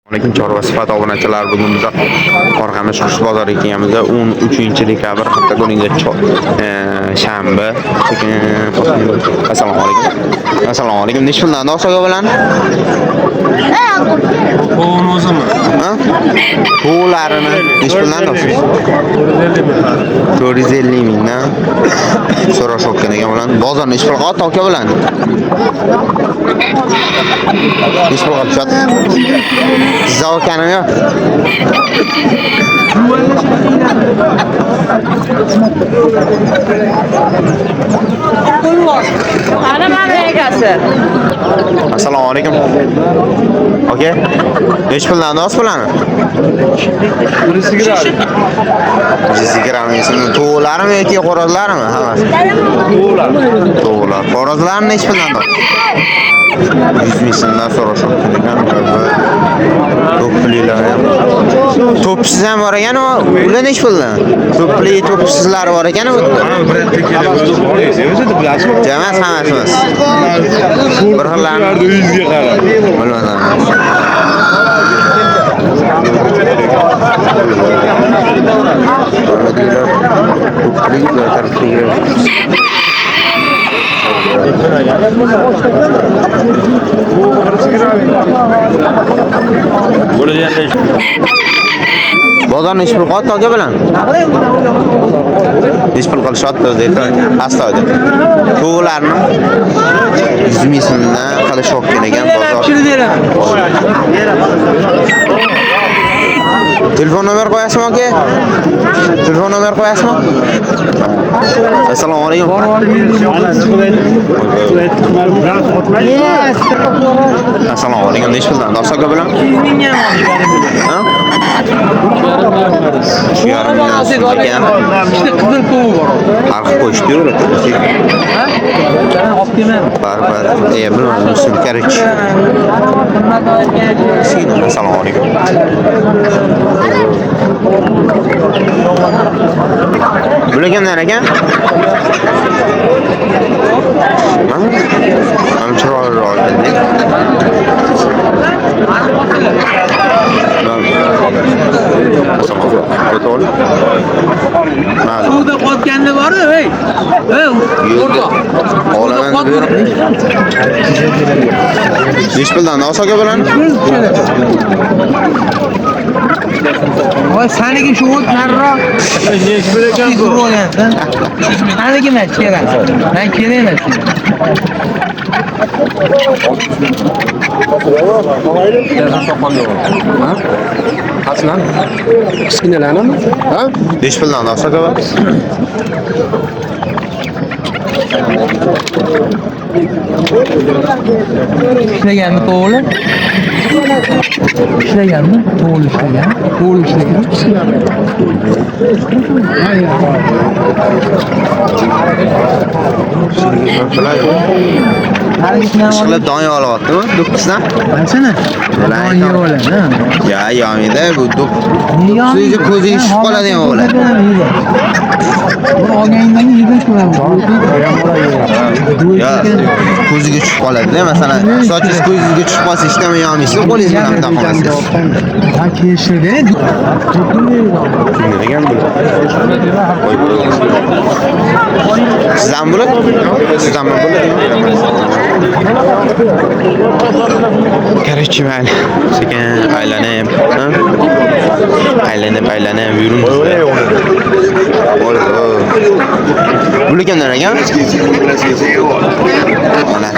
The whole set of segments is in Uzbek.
Lekin chorva sifat obunachilar bugun biza Qoraqamish qush bozori ekanmiz. 13-dekabr hafta kunida shanba. Assalomu alaykum. Assalomu alaykum. Necha puldan do'stlar bilan? Qo'mozimi? Ha? Pularini necha puldan do'stlar? 450 mingdan. So'rashayotgan ekan bilan. Bozor necha pulga ot aka bilan? Necha pulga ot? Zavkanım yok. Assalomu alaykum. Okey. Necha puldan do'st bilan? Sigirami ismi to'g'larimi yoki xo'rozlarimi? Hammasi. To'g'lar. Xo'rozlar necha puldan do'st? 100 mingdan so'rashibdi ekan. To'plilar ham. To'psiz ham bor ekan, ular necha puldan? To'pli, to'psizlar bor ekan. Jamas hammasi. Bir xillarni 100 ga qarab. Bilmadim. Bozor necha pul qoldi aka bilan? Necha pul qilishyapti o'zi astoyda. To'g'larni 100 mingdan qilishayotgan ekan bozor. Telefon nomer qo'yasizmi aka? Telefon nomer qo'yasizmi? Assalomu alaykum. Assalomu alaykum. Necha puldan do'st aka bilan? 100 mingga ha? Arx qo'yishdi-yu. Ha? Bar. Bilmadim, shuni kerak. Assalomu alaykum. Bular kimlar ekan? Mana chiroyliroq ekan. Suvda qotganda bor-ku, ey. Olaman buyur. Necha puldan do'st bilan? Voy, saniki shu o'tlarroq. Necha pul ekan bu? Saniki men kerak. Men kerak. Aslan. Kichkinalarmi? Ha? Necha puldan do'st aka? İşleganmi to'g'ri? İşleganmi? To'g'ri işlegan. To'g'ri işlegan. Ishqilib do'ng olyaptimi? Do'qqizdan? Qanchani? Do'ng oladi, ha. Ya, yomida bu do'qqiz ko'ziga tushib qoladi ham o'g'li. Bir olganingdan yig'ib ko'raman. Ya, ko'ziga tushib qoladi. Masalan, sochingiz ko'zingizga tushib qolsa hech nima yeyolmaysiz, qo'lingiz bilan bunday qilasiz. Ha, kelishdi. Degan bu. Sizdan bo'ladi? Sizdan bo'ladi? Короче, mayli. Sekin aylanib, aylanib yuramiz. Bu kimlar ekan? Mana.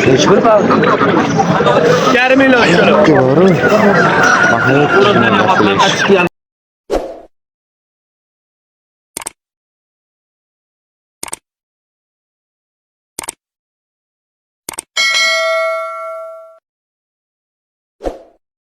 Necha pul? 1,5 million. To'g'ri.